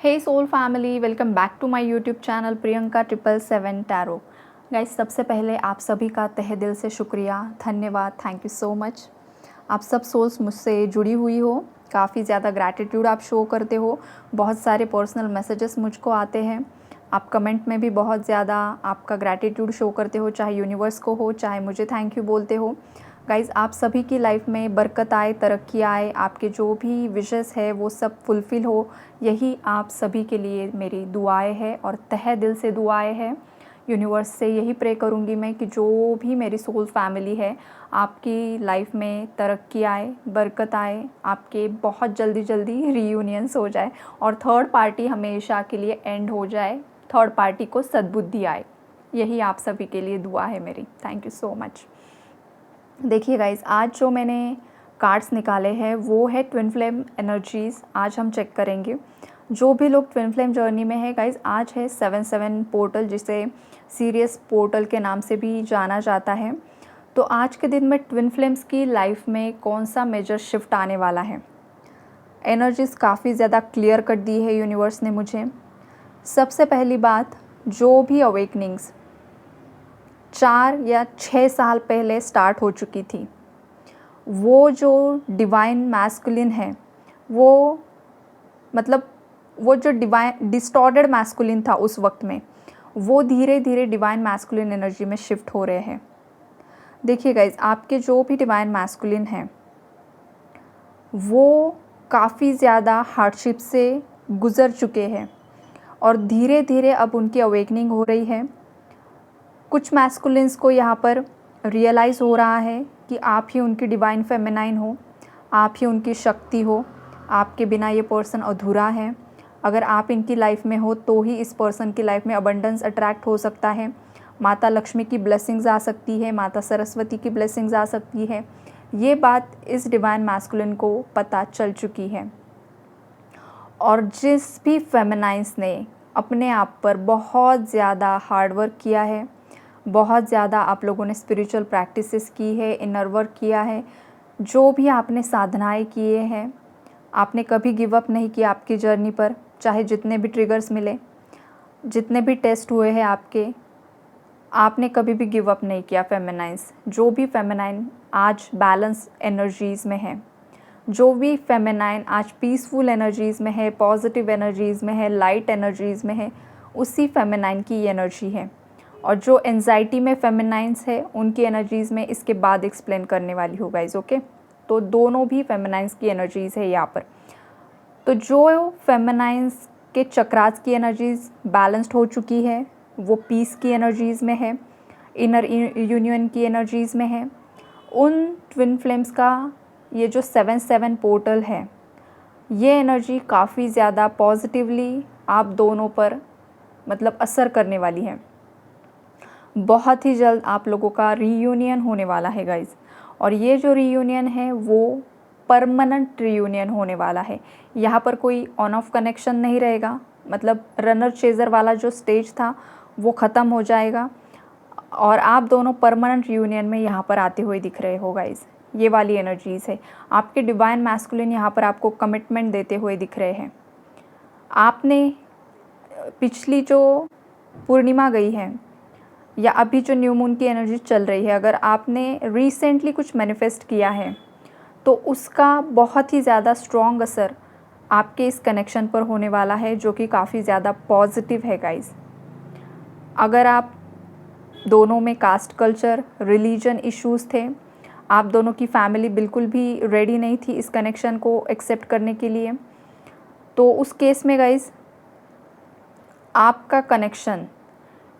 Hey soul family, welcome back to my YouTube channel Priyanka 777 tarot. Guys, सबसे पहले आप सभी का तहे दिल से शुक्रिया, धन्यवाद, थैंक यू सो मच। आप सब सोल्स मुझसे जुड़ी हुई हो, काफ़ी ज़्यादा ग्रैटिट्यूड आप शो करते हो, बहुत सारे पर्सनल मैसेजेस मुझको आते हैं। आप कमेंट में भी बहुत ज़्यादा आपका ग्रैटिट्यूड शो करते हो, चाहे यूनिवर्स को हो, चाहे मुझे थैंक यू बोलते हो। गाइज़, आप सभी की लाइफ में बरकत आए, तरक्की आए, आपके जो भी विशेस है वो सब फुलफ़िल हो, यही आप सभी के लिए मेरी दुआएं हैं और तहे दिल से दुआएं हैं। यूनिवर्स से यही प्रे करूँगी मैं कि जो भी मेरी सोल फैमिली है, आपकी लाइफ में तरक्की आए, बरकत आए, आपके बहुत जल्दी जल्दी रीयूनियंस हो जाए और थर्ड पार्टी हमेशा के लिए एंड हो जाए, थर्ड पार्टी को सद्बुद्धि आए। यही आप सभी के लिए दुआ है मेरी। Thank you so much. देखिए गाइज़, आज जो मैंने कार्ड्स निकाले हैं वो है ट्विन फ्लेम एनर्जीज़। आज हम चेक करेंगे जो भी लोग ट्विन फ्लेम जर्नी में है। गाइज़, आज है 7/7 पोर्टल, जिसे सीरियस पोर्टल के नाम से भी जाना जाता है। तो आज के दिन में ट्विन फ्लेम्स की लाइफ में कौन सा मेजर शिफ्ट आने वाला है। एनर्जीज़ काफ़ी ज़्यादा क्लियर कट दी है यूनिवर्स ने मुझे। सबसे पहली बात, जो भी अवेकनिंग्स 4 या 6 साल पहले स्टार्ट हो चुकी थी, वो जो डिवाइन मैस्कुलिन है, वो मतलब वो जो डिवाइन डिस्टॉर्टेड मैस्कुलिन था उस वक्त में, वो धीरे धीरे डिवाइन मैस्कुलिन एनर्जी में शिफ्ट हो रहे हैं। देखिए गाइज, आपके जो भी डिवाइन मैस्कुलिन हैं वो काफ़ी ज़्यादा हार्डशिप से गुज़र चुके हैं और धीरे धीरे अब उनकी अवेकनिंग हो रही है। कुछ मैस्कुलिन्स को यहाँ पर रियलाइज़ हो रहा है कि आप ही उनकी डिवाइन फेमिनाइन हो, आप ही उनकी शक्ति हो, आपके बिना ये पर्सन अधूरा है। अगर आप इनकी लाइफ में हो तो ही इस पर्सन की लाइफ में अबंडेंस अट्रैक्ट हो सकता है, माता लक्ष्मी की ब्लेसिंग्स आ सकती है, माता सरस्वती की ब्लेसिंग्स आ सकती है। ये बात इस डिवाइन मैस्कुलिन को पता चल चुकी है। और जिस भी फेमिनाइंस ने अपने आप पर बहुत ज़्यादा हार्डवर्क किया है, बहुत ज़्यादा आप लोगों ने स्पिरिचुअल प्रैक्टिसेस की है, इनर वर्क किया है, जो भी आपने साधनाएं किए हैं, आपने कभी गिव अप नहीं किया आपकी जर्नी पर। चाहे जितने भी ट्रिगर्स मिले, जितने भी टेस्ट हुए हैं आपने कभी भी गिव अप नहीं किया। फेमिनाइंस, जो भी फेमिनाइन आज बैलेंस एनर्जीज़ में है, जो भी फेमिनाइन आज पीसफुल एनर्जीज़ में है, पॉजिटिव एनर्जीज़ में है, लाइट एनर्जीज़ में है, उसी फेमिनाइन की एनर्जी है। और जो एंजाइटी में फेमिनाइंस है, उनकी एनर्जीज़ में इसके बाद एक्सप्लेन करने वाली हो गाइज। ओके, तो दोनों भी फेमिनाइंस की एनर्जीज़ है यहाँ पर। तो जो फेमिनाइंस के चक्रास की एनर्जीज़ बैलेंस्ड हो चुकी है, वो पीस की एनर्जीज़ में है, इनर यूनियन की एनर्जीज़ में है। उन ट्विन फ्लेम्स का ये जो 7/7 पोर्टल है, ये एनर्जी काफ़ी ज़्यादा पॉजिटिवली आप दोनों पर मतलब असर करने वाली है। बहुत ही जल्द आप लोगों का रीयूनियन होने वाला है गाइज़। और ये जो रीयूनियन है वो परमानेंट रीयूनियन होने वाला है। यहाँ पर कोई ऑन ऑफ कनेक्शन नहीं रहेगा, मतलब रनर चेज़र वाला जो स्टेज था वो ख़त्म हो जाएगा और आप दोनों परमानेंट रीयूनियन में यहाँ पर आते हुए दिख रहे हो गाइज़। ये वाली एनर्जीज़ है। आपके डिवाइन मैस्कुलिन यहाँ पर आपको कमिटमेंट देते हुए दिख रहे हैं। आपने पिछली जो पूर्णिमा गई है या अभी जो न्यू मून की एनर्जी चल रही है, अगर आपने रिसेंटली कुछ मैनिफेस्ट किया है तो उसका बहुत ही ज़्यादा स्ट्रॉन्ग असर आपके इस कनेक्शन पर होने वाला है, जो कि काफ़ी ज़्यादा पॉजिटिव है गाइज़। अगर आप दोनों में कास्ट कल्चर, रिलीजन इश्यूज़ थे, आप दोनों की फैमिली बिल्कुल भी रेडी नहीं थी इस कनेक्शन को एक्सेप्ट करने के लिए, तो उस केस में गाइज़ आपका कनेक्शन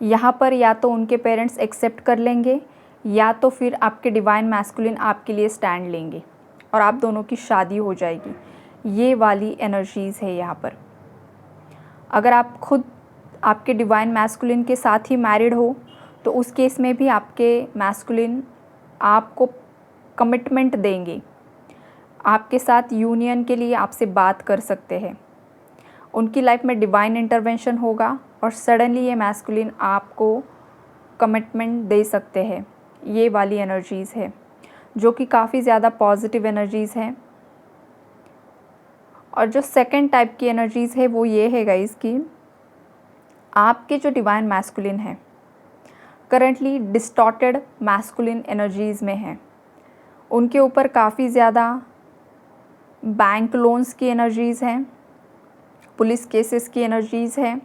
यहाँ पर या तो उनके पेरेंट्स एक्सेप्ट कर लेंगे या तो फिर आपके डिवाइन मैस्कुलिन आपके लिए स्टैंड लेंगे और आप दोनों की शादी हो जाएगी। ये वाली एनर्जीज़ है यहाँ पर। अगर आप खुद आपके डिवाइन मैस्कुलिन के साथ ही मैरिड हो तो उस केस में भी आपके मैस्कुलिन आपको कमिटमेंट देंगे, आपके साथ यूनियन के लिए आपसे बात कर सकते हैं। उनकी लाइफ में डिवाइन इंटरवेंशन होगा और सडनली ये मैस्कुलिन आपको कमिटमेंट दे सकते हैं। ये वाली एनर्जीज़ है जो कि काफ़ी ज़्यादा पॉजिटिव एनर्जीज़ हैं। और जो सेकंड टाइप की एनर्जीज़ है वो ये है गाइस कि आपके जो डिवाइन मैस्कुलिन है करंटली डिस्टॉर्टेड मैस्कुलिन एनर्जीज़ में है। उनके ऊपर काफ़ी ज़्यादा बैंक लोन्स की एनर्जीज़ हैं, पुलिस केसेस की एनर्जीज़ हैं,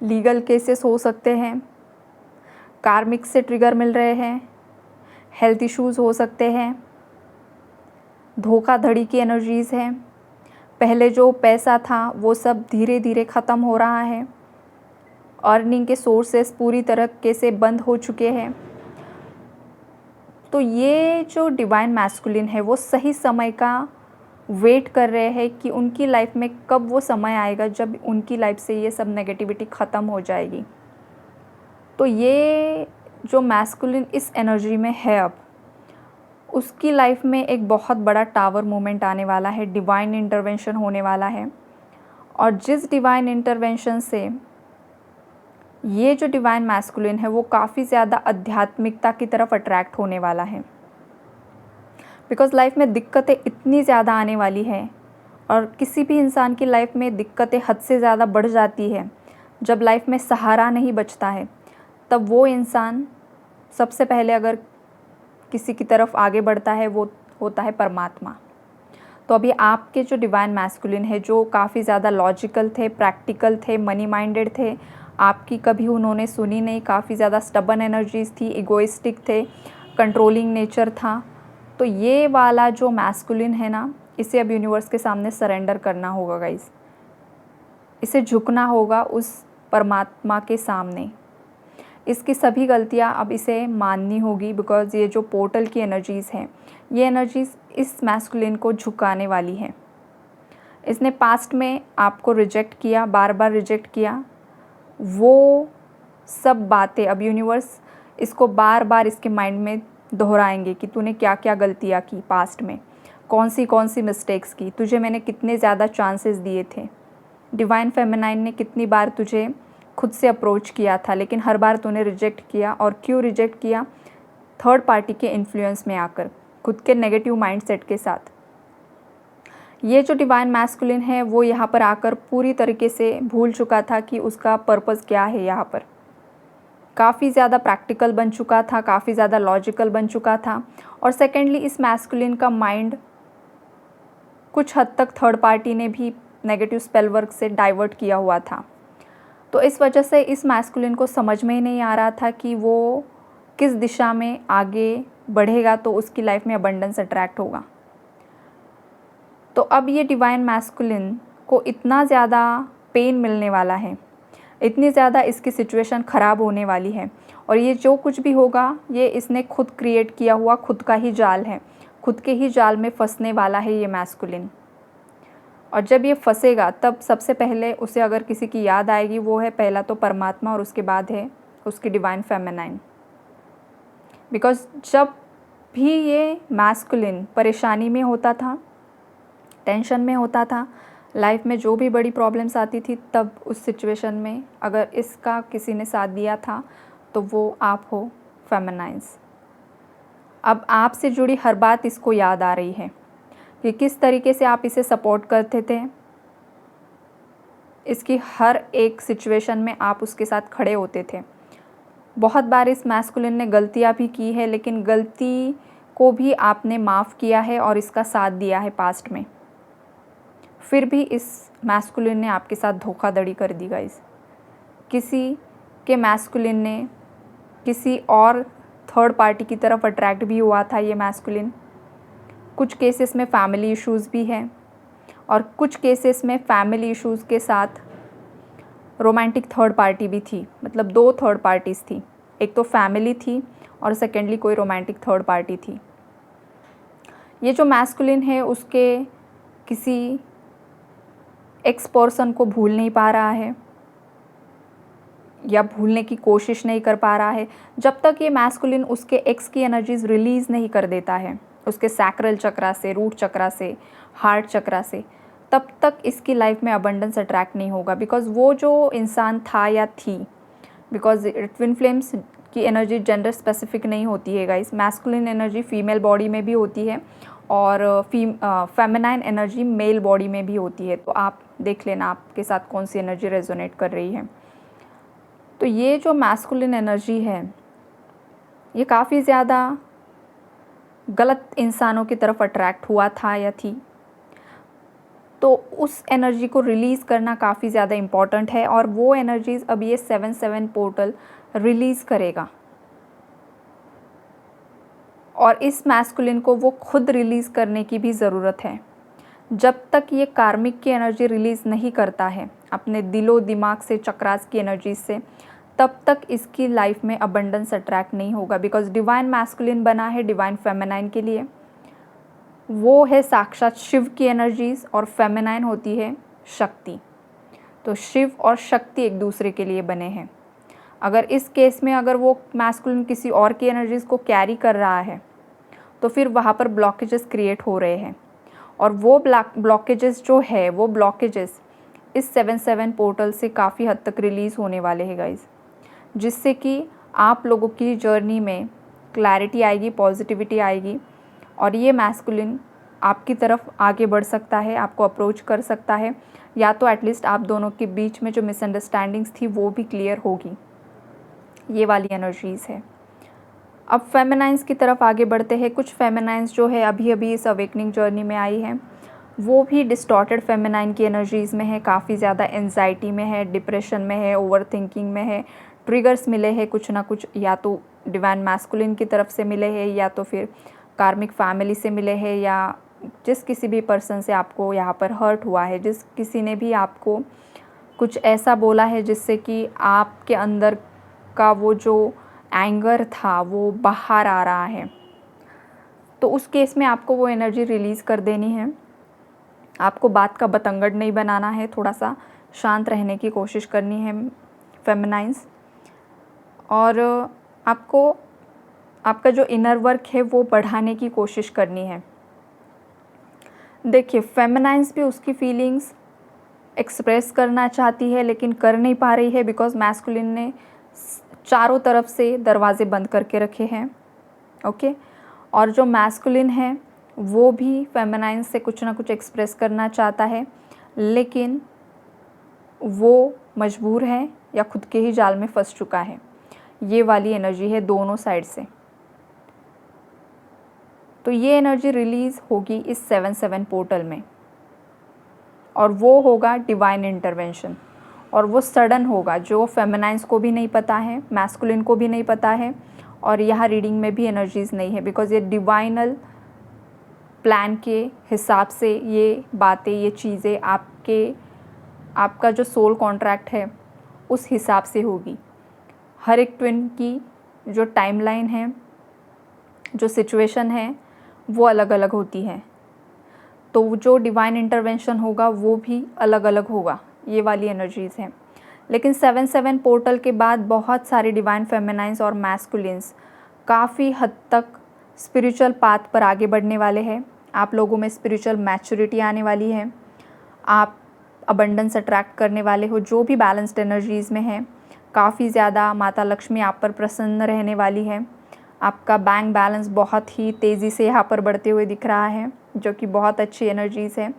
लीगल केसेस हो सकते हैं, कार्मिक से ट्रिगर मिल रहे हैं, हेल्थ इश्यूज़ हो सकते हैं, धोखाधड़ी की एनर्जीज़ हैं, पहले जो पैसा था वो सब धीरे धीरे ख़त्म हो रहा है, अर्निंग के सोर्सेस पूरी तरीके से बंद हो चुके हैं। तो ये जो डिवाइन मैस्कुलिन है वो सही समय का वेट कर रहे हैं कि उनकी लाइफ में कब वो समय आएगा जब उनकी लाइफ से ये सब नेगेटिविटी ख़त्म हो जाएगी। तो ये जो मैस्कुलिन इस एनर्जी में है अब, उसकी लाइफ में एक बहुत बड़ा टावर मोमेंट आने वाला है, डिवाइन इंटरवेंशन होने वाला है। और जिस डिवाइन इंटरवेंशन से ये जो डिवाइन मैस्कुलिन है वो काफ़ी ज़्यादा आध्यात्मिकता की तरफ अट्रैक्ट होने वाला है। बिकॉज़ लाइफ में दिक्कतें इतनी ज़्यादा आने वाली है और किसी भी इंसान की लाइफ में दिक्कतें हद से ज़्यादा बढ़ जाती है। जब लाइफ में सहारा नहीं बचता है तब वो इंसान सबसे पहले अगर किसी की तरफ आगे बढ़ता है वो होता है परमात्मा। तो अभी आपके जो डिवाइन मैस्कुलिन है जो काफ़ी ज़्यादा लॉजिकल थे, प्रैक्टिकल थे, मनी माइंडेड थे, आपकी कभी उन्होंने सुनी नहीं, काफ़ी ज़्यादा स्टबन एनर्जीज़ थी, इगोइस्टिक थे, कंट्रोलिंग नेचर था। तो ये वाला जो मैस्कुलिन है ना, इसे अब यूनिवर्स के सामने सरेंडर करना होगा गाइस। इसे झुकना होगा उस परमात्मा के सामने। इसकी सभी गलतियाँ अब इसे माननी होगी बिकॉज़ ये जो पोर्टल की एनर्जीज़ हैं, ये एनर्जीज़ इस मैस्कुलिन को झुकाने वाली हैं। इसने पास्ट में आपको रिजेक्ट किया, बार बार रिजेक्ट किया। वो सब बातें अब यूनिवर्स इसको बार बार इसके माइंड में दोहराएंगे कि तूने क्या क्या गलतियाँ की पास्ट में, कौन सी मिस्टेक्स की, तुझे मैंने कितने ज़्यादा चांसेस दिए थे, डिवाइन फेमिनाइन ने कितनी बार तुझे खुद से अप्रोच किया था लेकिन हर बार तूने रिजेक्ट किया। और क्यों रिजेक्ट किया? थर्ड पार्टी के इन्फ्लुएंस में आकर, खुद के नेगेटिव माइंडसेट के साथ। ये जो डिवाइन मैस्कुलिन है वो यहाँ पर आकर पूरी तरीके से भूल चुका था कि उसका पर्पस क्या है। यहाँ पर काफ़ी ज़्यादा प्रैक्टिकल बन चुका था, काफ़ी ज़्यादा लॉजिकल बन चुका था। और सेकेंडली इस मैस्कुलिन का माइंड कुछ हद तक थर्ड पार्टी ने भी नेगेटिव स्पेल वर्क से डाइवर्ट किया हुआ था। तो इस वजह से इस मैस्कुलिन को समझ में ही नहीं आ रहा था कि वो किस दिशा में आगे बढ़ेगा तो उसकी लाइफ में अबंडेंस अट्रैक्ट होगा। तो अब ये डिवाइन मैस्कुलिन को इतना ज़्यादा पेन मिलने वाला है, इतनी ज़्यादा इसकी सिचुएशन ख़राब होने वाली है। और ये जो कुछ भी होगा ये इसने खुद क्रिएट किया हुआ खुद का ही जाल है, खुद के ही जाल में फंसने वाला है ये मैस्कुलिन। और जब ये फंसेगा तब सबसे पहले उसे अगर किसी की याद आएगी वो है पहला तो परमात्मा और उसके बाद है उसकी डिवाइन फेमिनाइन। बिकॉज़ जब भी ये मैस्कुलिन परेशानी में होता था, टेंशन में होता था, लाइफ में जो भी बड़ी प्रॉब्लम्स आती थी, तब उस सिचुएशन में अगर इसका किसी ने साथ दिया था तो वो आप हो फेमिनाइन्स। अब आपसे जुड़ी हर बात इसको याद आ रही है कि किस तरीके से आप इसे सपोर्ट करते थे। इसकी हर एक सिचुएशन में आप उसके साथ खड़े होते थे। बहुत बार इस मैस्कुलिन ने गलतियाँ भी की है लेकिन गलती को भी आपने माफ़ किया है और इसका साथ दिया है पास्ट में। फिर भी इस मैस्कुलिन ने आपके साथ धोखाधड़ी कर दी गाइस। किसी के मैस्कुलिन ने किसी और थर्ड पार्टी की तरफ अट्रैक्ट भी हुआ था ये मैस्कुलिन। कुछ केसेस में फैमिली इश्यूज़ भी हैं और कुछ केसेस में फैमिली इश्यूज़ के साथ रोमांटिक थर्ड पार्टी भी थी। मतलब दो थर्ड पार्टीज़ थी, एक तो फैमिली थी और सेकेंडली कोई रोमांटिक थर्ड पार्टी थी। ये जो मैस्कुलिन है उसके किसी एक्स पर्सन को भूल नहीं पा रहा है या भूलने की कोशिश नहीं कर पा रहा है। जब तक ये मैस्कुलिन उसके एक्स की एनर्जीज रिलीज़ नहीं कर देता है उसके सैक्रल चक्रा से, रूट चक्रा से, हार्ट चक्रा से, तब तक इसकी लाइफ में अबंडेंस अट्रैक्ट नहीं होगा। बिकॉज़ वो जो इंसान था या थी, बिकॉज़ ट्विन फ्लेम्स की एनर्जी जेंडर स्पेसिफिक नहीं होती है guys. Masculine energy female body में भी होती है और फेमिनाइन एनर्जी मेल बॉडी में भी होती है। तो आप देख लेना आपके साथ कौन सी एनर्जी रेजोनेट कर रही है। तो ये जो मैस्कुलिन एनर्जी है ये काफ़ी ज़्यादा गलत इंसानों की तरफ अट्रैक्ट हुआ था या थी, तो उस एनर्जी को रिलीज़ करना काफ़ी ज़्यादा इम्पॉर्टेंट है। और वो एनर्जीज़ अब ये 7/7 पोर्टल रिलीज़ करेगा, और इस मैस्कुलिन को वो खुद रिलीज़ करने की भी ज़रूरत है। जब तक ये कार्मिक की एनर्जी रिलीज़ नहीं करता है अपने दिलो दिमाग से, चक्रास की एनर्जी से, तब तक इसकी लाइफ में अबंडेंस अट्रैक्ट नहीं होगा। बिकॉज डिवाइन मैस्कुलिन बना है डिवाइन फेमिनाइन के लिए, वो है साक्षात शिव की एनर्जीज़, और फेमिनाइन होती है शक्ति। तो शिव और शक्ति एक दूसरे के लिए बने हैं। अगर इस केस में अगर वो मैस्कुलिन किसी और की एनर्जीज़ को कैरी कर रहा है तो फिर वहाँ पर ब्लॉकेजेस क्रिएट हो रहे हैं, और वो ब्लॉकेजेस जो है वो ब्लॉकेजेस इस 7/7 पोर्टल से काफ़ी हद तक रिलीज़ होने वाले हैं गाइज़, जिससे कि आप लोगों की जर्नी में क्लैरिटी आएगी, पॉजिटिविटी आएगी, और ये मैस्कुलिन आपकी तरफ आगे बढ़ सकता है, आपको अप्रोच कर सकता है, या तो एटलीस्ट आप दोनों के बीच में जो मिसअंडरस्टैंडिंग्स थी वो भी क्लियर होगी। ये वाली एनर्जीज़ है। अब फेमिनाइंस की तरफ आगे बढ़ते हैं। कुछ फेमिनाइंस जो है अभी अभी इस अवेकनिंग जर्नी में आई हैं, वो भी डिस्टॉर्टेड फेमिनाइन की एनर्जीज़ में है, काफ़ी ज़्यादा एंजाइटी में है, डिप्रेशन में है, ओवर थिंकिंग में है। ट्रिगर्स मिले हैं कुछ ना कुछ, या तो डिवाइन मैस्कुलिन की तरफ से मिले हैं, या तो फिर कार्मिक फैमिली से मिले हैं, या जिस किसी भी पर्सन से आपको यहाँ पर हर्ट हुआ है, जिस किसी ने भी आपको कुछ ऐसा बोला है जिससे कि आपके अंदर का वो जो एंगर था वो बाहर आ रहा है, तो उस केस में आपको वो एनर्जी रिलीज़ कर देनी है। आपको बात का बतंगड़ नहीं बनाना है, थोड़ा सा शांत रहने की कोशिश करनी है फेमिनाइंस, और आपको आपका जो इनर वर्क है वो बढ़ाने की कोशिश करनी है। देखिए, फेमिनाइंस भी उसकी फीलिंग्स एक्सप्रेस करना चाहती है लेकिन कर नहीं पा रही है, बिकॉज मैस्कुलिन ने चारों तरफ से दरवाजे बंद करके रखे हैं। ओके, और जो मैस्कुलिन है वो भी फेमिनाइन से कुछ ना कुछ एक्सप्रेस करना चाहता है, लेकिन वो मजबूर है या खुद के ही जाल में फंस चुका है। ये वाली एनर्जी है दोनों साइड से। तो ये एनर्जी रिलीज़ होगी इस 7/7 पोर्टल में, और वो होगा डिवाइन इंटरवेंशन, और वो सडन होगा, जो फेमिनाइंस को भी नहीं पता है, मैस्कुलिन को भी नहीं पता है, और यहाँ रीडिंग में भी एनर्जीज़ नहीं है, बिकॉज ये डिवाइनल प्लान के हिसाब से ये बातें, ये चीज़ें आपका जो सोल कॉन्ट्रैक्ट है उस हिसाब से होगी। हर एक ट्विन की जो टाइमलाइन है, जो सिचुएशन है, वो अलग अलग होती है, तो जो डिवाइन इंटरवेंशन होगा वो भी अलग अलग होगा। ये वाली एनर्जीज़ हैं। लेकिन 7/7 पोर्टल के बाद बहुत सारे डिवाइन फेमिनाइंस और मैस्कुलिन्स काफ़ी हद तक स्पिरिचुअल पाथ पर आगे बढ़ने वाले हैं। आप लोगों में स्पिरिचुअल मैच्योरिटी आने वाली है, आप अबंडेंस अट्रैक्ट करने वाले हो जो भी बैलेंस्ड एनर्जीज़ में है। काफ़ी ज़्यादा माता लक्ष्मी आप पर प्रसन्न रहने वाली है। आपका बैंक बैलेंस बहुत ही तेज़ी से यहाँ पर बढ़ते हुए दिख रहा है, जो कि बहुत अच्छी एनर्जीज़ है।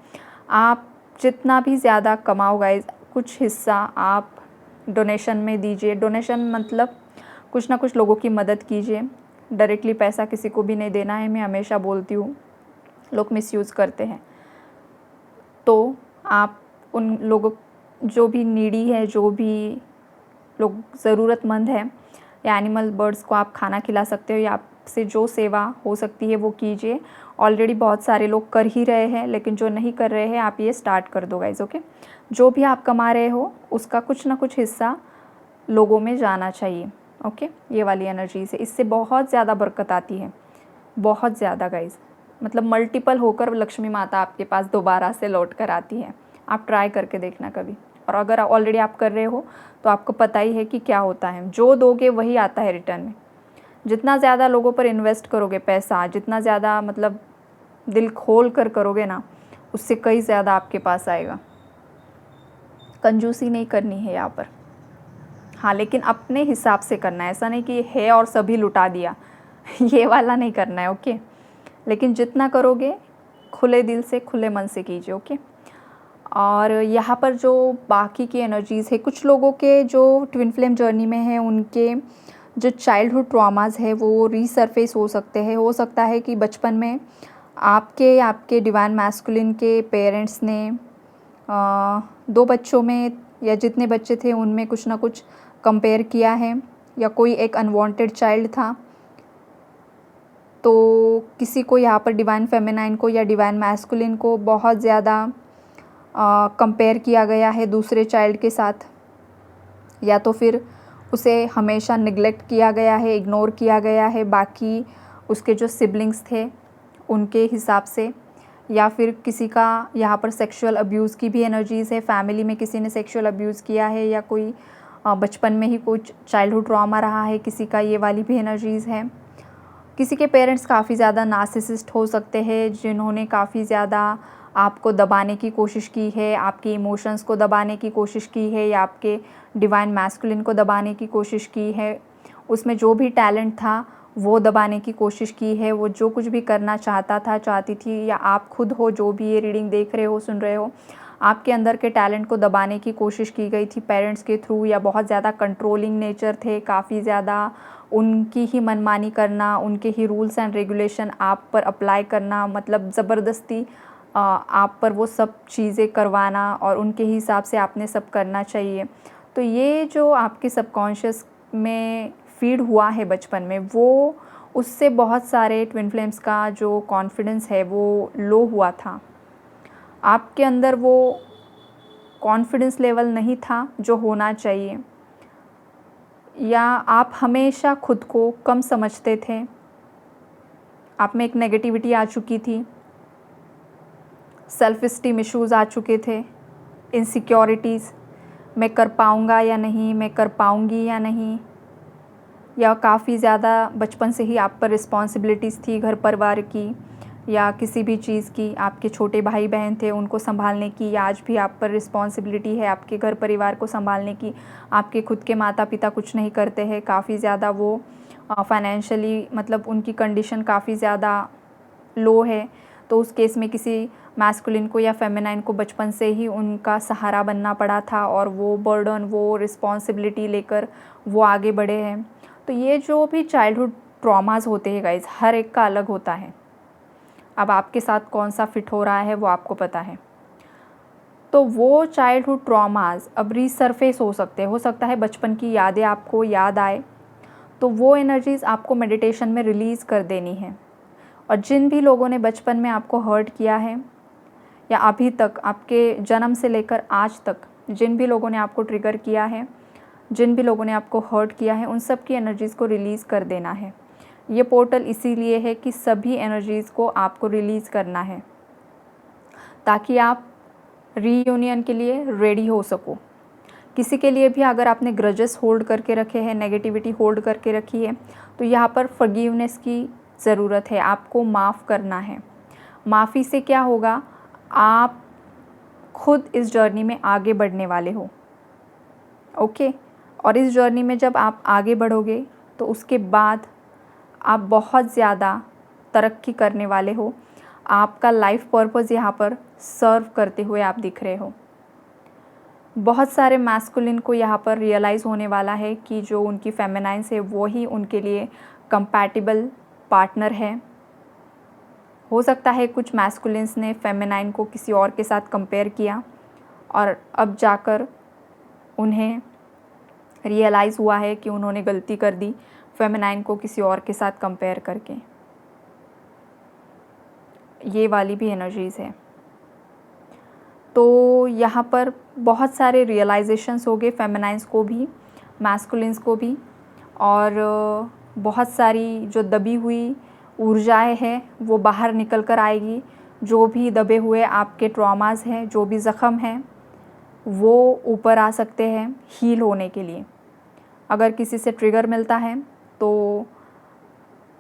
आप जितना भी ज़्यादा कमाओ गाइस, कुछ हिस्सा आप डोनेशन में दीजिए। डोनेशन मतलब कुछ ना कुछ लोगों की मदद कीजिए। डायरेक्टली पैसा किसी को भी नहीं देना है, मैं हमेशा बोलती हूँ, लोग मिसयूज़ करते हैं। तो आप उन लोगों, जो भी नीडी है, जो भी लोग ज़रूरतमंद है, या एनिमल बर्ड्स को आप खाना खिला सकते हो, या आपसे जो सेवा हो सकती है वो कीजिए। ऑलरेडी बहुत सारे लोग कर ही रहे हैं, लेकिन जो नहीं कर रहे हैं आप ये स्टार्ट कर दो गाइज। ओके, जो भी आप कमा रहे हो उसका कुछ ना कुछ हिस्सा लोगों में जाना चाहिए। ओके, ये वाली एनर्जी से इससे बहुत ज़्यादा बरकत आती है, बहुत ज़्यादा गाइज, मतलब मल्टीपल होकर लक्ष्मी माता आपके पास दोबारा से लौट कर आती है। आप ट्राई करके देखना कभी, और अगर ऑलरेडी आप कर रहे हो तो आपको पता ही है कि क्या होता है। जो दोगे वही आता है रिटर्न में। जितना ज़्यादा लोगों पर इन्वेस्ट करोगे पैसा, जितना ज़्यादा मतलब दिल खोल कर करोगे ना, उससे कई ज़्यादा आपके पास आएगा। कंजूसी नहीं करनी है यहाँ पर, हाँ, लेकिन अपने हिसाब से करना है। ऐसा नहीं कि है और सभी लुटा दिया ये वाला नहीं करना है। ओके, लेकिन जितना करोगे खुले दिल से, खुले मन से कीजिए, ओके। और यहाँ पर जो बाकी की एनर्जीज़ है, कुछ लोगों के जो ट्विन फ्लेम जर्नी में है, उनके जो चाइल्डहुड ट्रॉमास है वो रीसरफेस हो सकते हैं। हो सकता है कि बचपन में आपके डिवाइन मैस्कुलिन के पेरेंट्स ने 2 बच्चों में या जितने बच्चे थे उनमें कुछ ना कुछ कंपेयर किया है, या कोई एक अनवांटेड चाइल्ड था, तो किसी को यहाँ पर डिवाइन फेमिनाइन को या डिवाइन मैस्कुलिन को बहुत ज़्यादा कंपेयर किया गया है दूसरे चाइल्ड के साथ, या तो फिर उसे हमेशा निगलेक्ट किया गया है, इग्नोर किया गया है बाकी उसके जो सिबलिंग्स थे उनके हिसाब से, या फिर किसी का यहाँ पर सेक्सुअल अब्यूज़ की भी एनर्जीज़ है। फैमिली में किसी ने सेक्सुअल अब्यूज़ किया है, या कोई बचपन में ही कुछ चाइल्डहुड ट्रॉमा रहा है किसी का, ये वाली भी एनर्जीज़ है। किसी के पेरेंट्स काफ़ी ज़्यादा नार्सिसिस्ट हो सकते हैं, जिन्होंने काफ़ी ज़्यादा आपको दबाने की कोशिश की है, आपके इमोशंस को दबाने की कोशिश की है, या आपके डिवाइन मैस्कुलिन को दबाने की कोशिश की है। उसमें जो भी टैलेंट था वो दबाने की कोशिश की है। वो जो कुछ भी करना चाहता था, चाहती थी, या आप खुद हो जो भी ये रीडिंग देख रहे हो, सुन रहे हो, आपके अंदर के टैलेंट को दबाने की कोशिश की गई थी पेरेंट्स के थ्रू, या बहुत ज़्यादा कंट्रोलिंग नेचर थे, काफ़ी ज़्यादा उनकी ही मनमानी करना, उनके ही रूल्स एंड रेगुलेशन आप पर अप्लाई करना, मतलब ज़बरदस्ती आप पर वो सब चीज़ें करवाना, और उनके हिसाब से आपने सब करना चाहिए। तो ये जो आपके सबकॉन्शियस में फीड हुआ है बचपन में, वो उससे बहुत सारे ट्विन फ्लेम्स का जो कॉन्फिडेंस है वो लो हुआ था। आपके अंदर वो कॉन्फिडेंस लेवल नहीं था जो होना चाहिए, या आप हमेशा खुद को कम समझते थे, आप में एक नेगेटिविटी आ चुकी थी, सेल्फ इस्टीम इश्यूज़ आ चुके थे, इनसिक्योरिटीज़, मैं कर पाऊँगा या नहीं, मैं कर पाऊँगी या नहीं, या काफ़ी ज़्यादा बचपन से ही आप पर रिस्पॉन्सिबिलिटीज़ थी घर परिवार की, या किसी भी चीज़ की, आपके छोटे भाई बहन थे उनको संभालने की, या आज भी आप पर रिस्पॉन्सिबिलिटी है आपके घर परिवार को संभालने की। आपके खुद के माता पिता कुछ नहीं करते हैं, काफ़ी ज़्यादा वो फाइनेंशियली, मतलब उनकी कंडीशन काफ़ी ज़्यादा लो है, तो उस केस में किसी मैस्कुलिन को या फेमिनाइन को बचपन से ही उनका सहारा बनना पड़ा था, और वो बर्डन, वो रिस्पॉन्सिबिलिटी लेकर वो आगे बढ़े हैं। तो ये जो भी चाइल्डहुड ट्रॉमास होते हैं गाइस, हर एक का अलग होता है। अब आपके साथ कौन सा फिट हो रहा है वो आपको पता है। तो वो चाइल्डहुड ट्रॉमास अब रीसरफेस हो सकते हैं, हो सकता है बचपन की यादें आपको याद आए, तो वो एनर्जीज़ आपको मेडिटेशन में रिलीज़ कर देनी है। और जिन भी लोगों ने बचपन में आपको हर्ट किया है, या अभी तक आपके जन्म से लेकर आज तक जिन भी लोगों ने आपको ट्रिगर किया है, जिन भी लोगों ने आपको हर्ट किया है, उन सब की एनर्जीज़ को रिलीज़ कर देना है। ये पोर्टल इसीलिए है कि सभी एनर्जीज़ को आपको रिलीज़ करना है, ताकि आप रीयूनियन के लिए रेडी हो सको। किसी के लिए भी अगर आपने ग्रजेस होल्ड करके रखे हैं, नेगेटिविटी होल्ड करके रखी है, तो यहाँ पर फॉरगिवनेस की ज़रूरत है, आपको माफ़ करना है। माफ़ी से क्या होगा, आप खुद इस जर्नी में आगे बढ़ने वाले हो, ओके। और इस जर्नी में जब आप आगे बढ़ोगे तो उसके बाद आप बहुत ज़्यादा तरक्की करने वाले हो। आपका लाइफ पर्पस यहाँ पर सर्व करते हुए आप दिख रहे हो। बहुत सारे मैस्कुलिन को यहाँ पर रियलाइज़ होने वाला है कि जो उनकी फेमिनाइन्स है वो ही उनके लिए कंपैटिबल पार्टनर है। हो सकता है कुछ मैस्कुलिन्स ने फेमिनाइन को किसी और के साथ कंपेयर किया, और अब जाकर उन्हें रियलाइज़ हुआ है कि उन्होंने गलती कर दी फेमिनाइन को किसी और के साथ कंपेयर करके। ये वाली भी एनर्जीज़ है। तो यहाँ पर बहुत सारे रियलाइजेशंस हो गए फेमिनाइन्स को भी, मैस्कुलिन्स को भी, और बहुत सारी जो दबी हुई ऊर्जाएं हैं वो बाहर निकल कर आएगी। जो भी दबे हुए आपके ट्रॉमास हैं, जो भी ज़ख़म हैं, वो ऊपर आ सकते हैं हील होने के लिए। अगर किसी से ट्रिगर मिलता है तो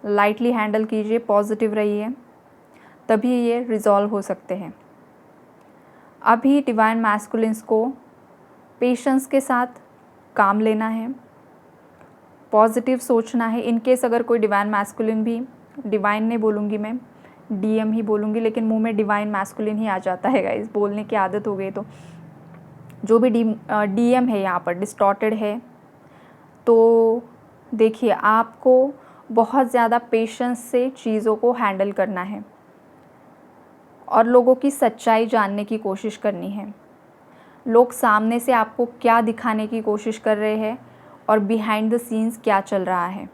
लाइटली हैंडल कीजिए, पॉजिटिव रहिए, तभी ये रिज़ॉल्व हो सकते हैं। अभी डिवाइन मैस्कुलिन्स को पेशेंस के साथ काम लेना है, पॉजिटिव सोचना है। इन केस अगर कोई डिवाइन मैस्कुलिन भी, डिवाइन नहीं बोलूँगी मैं, डीएम ही बोलूँगी, लेकिन मुंह में डिवाइन मैस्कुलिन ही आ जाता है गाइस, बोलने की आदत हो गई। तो जो भी डीएम है यहाँ पर डिस्टॉर्टेड है, तो देखिए आपको बहुत ज़्यादा पेशेंस से चीज़ों को हैंडल करना है और लोगों की सच्चाई जानने की कोशिश करनी है। लोग सामने से आपको क्या दिखाने की कोशिश कर रहे हैं और बिहाइंड द सीन्स क्या चल रहा है।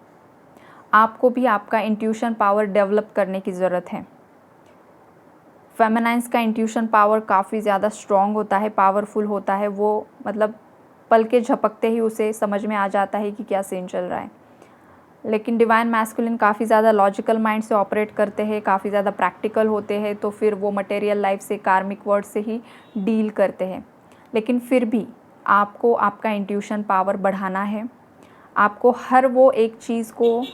आपको भी आपका इंट्यूशन पावर डेवलप करने की ज़रूरत है। फेमिनाइन्स का इंट्यूशन पावर काफ़ी ज़्यादा स्ट्रॉन्ग होता है, पावरफुल होता है। वो मतलब पल के झपकते ही उसे समझ में आ जाता है कि क्या सीन चल रहा है। लेकिन डिवाइन मैस्कुलिन काफ़ी ज़्यादा लॉजिकल माइंड से ऑपरेट करते हैं, काफ़ी ज़्यादा प्रैक्टिकल होते हैं, तो फिर वो मटेरियल लाइफ से, कार्मिक वर्ड से ही डील करते हैं। लेकिन फिर भी आपको आपका इंट्यूशन पावर बढ़ाना है। आपको हर वो एक चीज़ को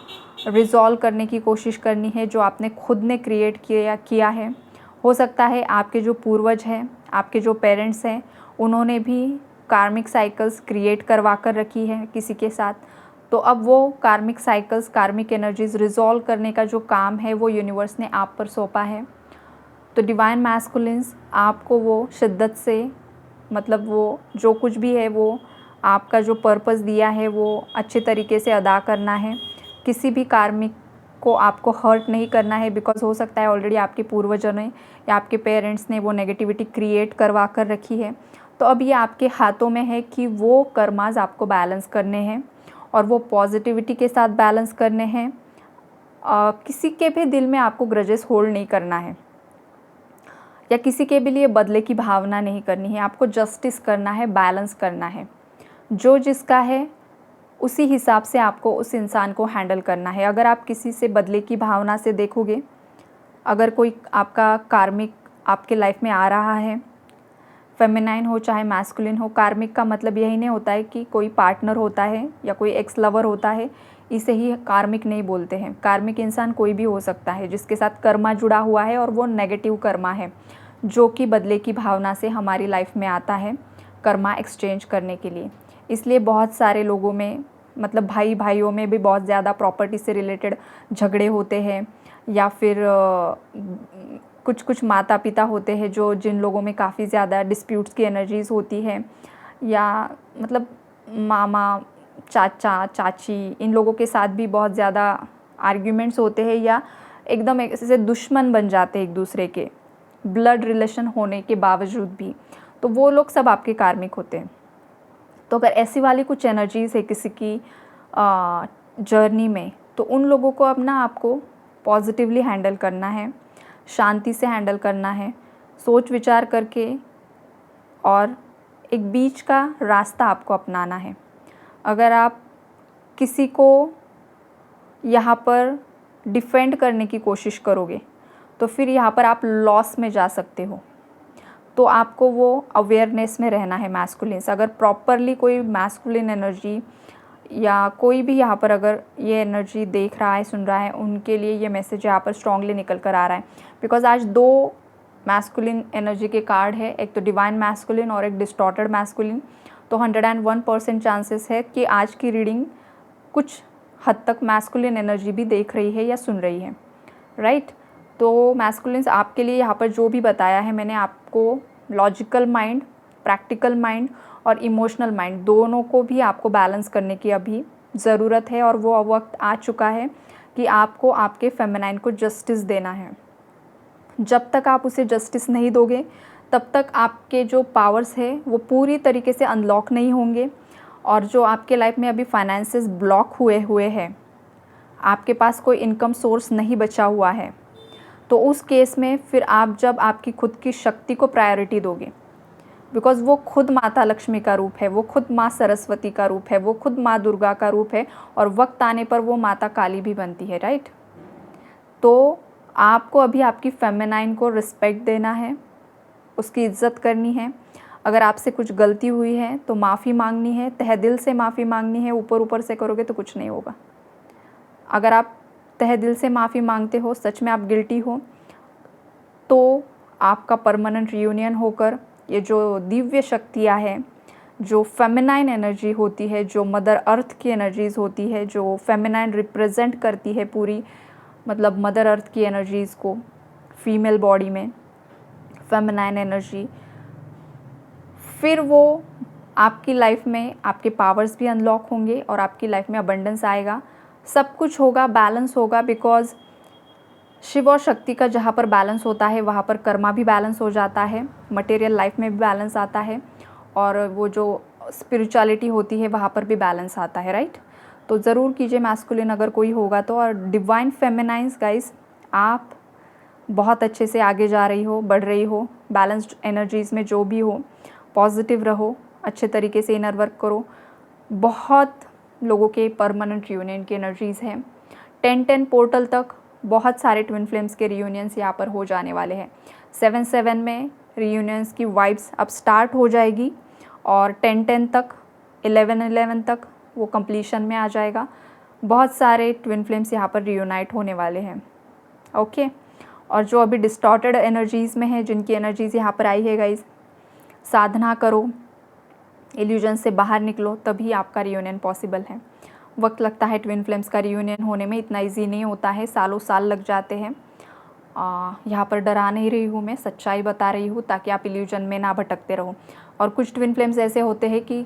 रिज़ॉल्व करने की कोशिश करनी है जो आपने खुद ने क्रिएट किया है। हो सकता है आपके जो पूर्वज हैं, आपके जो पेरेंट्स हैं, उन्होंने भी कार्मिक साइकिल्स क्रिएट करवा कर रखी है किसी के साथ। तो अब वो कार्मिक साइकिल्स, कार्मिक एनर्जीज़ रिज़ॉल्व करने का जो काम है वो यूनिवर्स ने आप पर सौंपा है। तो डिवाइन मैस्कुलिन्स आपको वो शिद्दत से, मतलब वो जो कुछ भी है वो आपका जो पर्पस दिया है वो अच्छे तरीके से अदा करना है। किसी भी कार्मिक को आपको हर्ट नहीं करना है, बिकॉज़ हो सकता है ऑलरेडी आपके पूर्वजों ने या आपके पेरेंट्स ने वो नेगेटिविटी क्रिएट करवा कर रखी है। तो अब ये आपके हाथों में है कि वो कर्मास आपको बैलेंस करने हैं और वो पॉजिटिविटी के साथ बैलेंस करने हैं। किसी के भी दिल में आपको ग्रजेस होल्ड नहीं करना है या किसी के भी लिए बदले की भावना नहीं करनी है। आपको जस्टिस करना है, बैलेंस करना है। जो जिसका है उसी हिसाब से आपको उस इंसान को हैंडल करना है। अगर आप किसी से बदले की भावना से देखोगे, अगर कोई आपका कार्मिक आपके लाइफ में आ रहा है, फेमिनाइन हो चाहे मैस्कुलिन हो, कार्मिक का मतलब यही नहीं होता है कि कोई पार्टनर होता है या कोई एक्स लवर होता है, इसे ही कार्मिक नहीं बोलते हैं। कार्मिक इंसान कोई भी हो सकता है जिसके साथ कर्मा जुड़ा हुआ है और वो नेगेटिव कर्मा है, जो कि बदले की भावना से हमारी लाइफ में आता है कर्मा एक्सचेंज करने के लिए। इसलिए बहुत सारे लोगों में, मतलब भाई भाइयों में भी बहुत ज़्यादा प्रॉपर्टी से रिलेटेड झगड़े होते हैं, या फिर कुछ कुछ माता पिता होते हैं जो जिन लोगों में काफ़ी ज़्यादा डिस्प्यूट्स की एनर्जीज़ होती है, या मतलब मामा, चाचा, चाची, इन लोगों के साथ भी बहुत ज़्यादा आर्ग्यूमेंट्स होते हैं या एकदम ऐसे दुश्मन बन जाते हैं एक दूसरे के, ब्लड रिलेशन होने के बावजूद भी। तो वो लोग सब आपके कार्मिक होते हैं। तो अगर ऐसी वाली कुछ एनर्जीज़ है किसी की जर्नी में, तो उन लोगों को अपना आपको पॉजिटिवली हैंडल करना है, शांति से हैंडल करना है, सोच विचार करके, और एक बीच का रास्ता आपको अपनाना है। अगर आप किसी को यहाँ पर डिफेंड करने की कोशिश करोगे तो फिर यहाँ पर आप लॉस में जा सकते हो। तो आपको वो अवेयरनेस में रहना है मैस्कुलिन से। अगर प्रॉपरली कोई मैस्कुलिन एनर्जी या कोई भी यहाँ पर अगर ये एनर्जी देख रहा है, सुन रहा है, उनके लिए ये मैसेज यहाँ पर स्ट्रांगली निकल कर आ रहा है। बिकॉज आज 2 मैस्कुलिन एनर्जी के कार्ड है, एक तो डिवाइन मैस्कुलिन और एक डिस्टॉर्टेड मैस्कुलिन। तो 101% चांसेस है कि आज की रीडिंग कुछ हद तक मैस्कुलिन एनर्जी भी देख रही है या सुन रही है, राइट। तो मैस्कुलिन्स आपके लिए यहाँ पर जो भी बताया है मैंने आपको, लॉजिकल माइंड, प्रैक्टिकल माइंड और इमोशनल माइंड, दोनों को भी आपको बैलेंस करने की अभी ज़रूरत है। और वो वक्त आ चुका है कि आपको आपके फेमिनाइन को जस्टिस देना है। जब तक आप उसे जस्टिस नहीं दोगे तब तक आपके जो पावर्स है वो पूरी तरीके से अनलॉक नहीं होंगे। और जो आपके लाइफ में अभी फाइनेंसेस ब्लॉक हुए हैं, आपके पास कोई इनकम सोर्स नहीं बचा हुआ है, तो उस केस में फिर आप जब आपकी खुद की शक्ति को प्रायोरिटी दोगे, बिकॉज़ वो खुद माता लक्ष्मी का रूप है, वो खुद माँ सरस्वती का रूप है, वो खुद माँ दुर्गा का रूप है, और वक्त आने पर वो माता काली भी बनती है, राइट। तो आपको अभी आपकी फेमिनाइन को रिस्पेक्ट देना है, उसकी इज्जत करनी है। अगर आपसे कुछ गलती हुई है तो माफ़ी मांगनी है, तहे दिल से माफ़ी मांगनी है। ऊपर ऊपर से करोगे तो कुछ नहीं होगा। अगर आप तहे दिल से माफ़ी मांगते हो, सच में आप गिल्टी हो, तो आपका परमानेंट रियूनियन होकर ये जो दिव्य शक्तियाँ हैं, जो फेमिनाइन एनर्जी होती है, जो मदर अर्थ की एनर्जीज़ होती है, जो फेमिनाइन रिप्रेजेंट करती है पूरी, मतलब मदर अर्थ की एनर्जीज़ को, फीमेल बॉडी में, फेमिनाइन एनर्जी। फिर वो आपकी लाइफ में आपके पावर्स भी अनलॉक होंगे और आपकी लाइफ में अबंडेंस आएगा, सब कुछ होगा, बैलेंस होगा। बिकॉज शिव और शक्ति का जहाँ पर बैलेंस होता है वहाँ पर कर्मा भी बैलेंस हो जाता है, मटेरियल लाइफ में भी बैलेंस आता है, और वो जो स्पिरिचुअलिटी होती है वहाँ पर भी बैलेंस आता है, राइट। तो ज़रूर कीजिए मैस्कुलिन अगर कोई होगा तो। और डिवाइन फेमिनाइंस गाइस, आप बहुत अच्छे से आगे जा रही हो, बढ़ रही हो, बैलेंस्ड एनर्जीज़ में जो भी हो, पॉजिटिव रहो, अच्छे तरीके से इनर वर्क करो। बहुत लोगों के परमानेंट रियूनियन की एनर्जीज़ हैं। 10-10 पोर्टल तक बहुत सारे ट्विन फ्लेम्स के रियूनियंस यहाँ पर हो जाने वाले हैं। 7-7 में रियूनियंस की वाइब्स अब स्टार्ट हो जाएगी और 10-10 तक, 11-11 तक वो कंप्लीशन में आ जाएगा। बहुत सारे ट्विन फ्लेम्स यहाँ पर रियूनाइट होने वाले हैं, ओके। और जो अभी डिस्टॉर्टेड एनर्जीज़ में है, जिनकी एनर्जीज़ यहाँ पर आई है गाइज, साधना करो, इल्यूजन से बाहर निकलो, तभी आपका रियूनियन पॉसिबल है। वक्त लगता है ट्विन फ्लेम्स का रियूनियन होने में, इतना इजी नहीं होता है, सालों साल लग जाते हैं। यहाँ पर डरा नहीं रही हूँ मैं, सच्चाई बता रही हूँ ताकि आप इल्यूजन में ना भटकते रहो। और कुछ ट्विन फ्लेम्स ऐसे होते हैं कि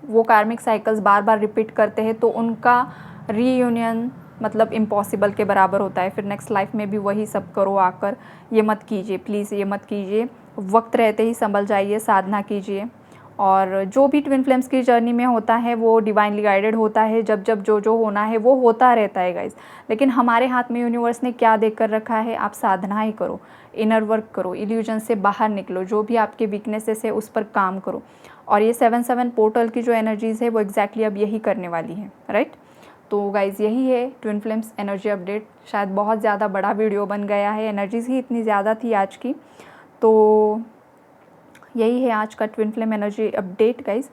वो कार्मिक साइकिल्स बार बार रिपीट करते हैं, तो उनका रीयूनियन मतलब इम्पॉसिबल के बराबर होता है। फिर नेक्स्ट लाइफ में भी वही सब करो आकर, ये मत कीजिए प्लीज़, ये मत कीजिए। वक्त रहते ही संभल जाइए, साधना कीजिए। और जो भी ट्विन फ्लेम्स की जर्नी में होता है वो डिवाइनली गाइडेड होता है। जब जब जो जो होना है वो होता रहता है गाइज। लेकिन हमारे हाथ में यूनिवर्स ने क्या देकर रखा है, आप साधना ही करो, इनर वर्क करो, इल्यूजन से बाहर निकलो, जो भी आपके वीकनेसेस है उस पर काम करो। और ये 7-7 पोर्टल की जो एनर्जीज़ है वो एग्जैक्टली अब यही करने वाली है, राइट। तो गाइज़ यही है ट्विन फ्लेम्स एनर्जी अपडेट। शायद बहुत ज़्यादा बड़ा वीडियो बन गया है, एनर्जीज़ ही इतनी ज़्यादा थी आज की। तो यही है आज का twin flame energy update guys.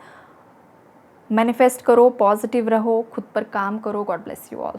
Manifest करो, पॉजिटिव रहो, खुद पर काम करो। God bless you all.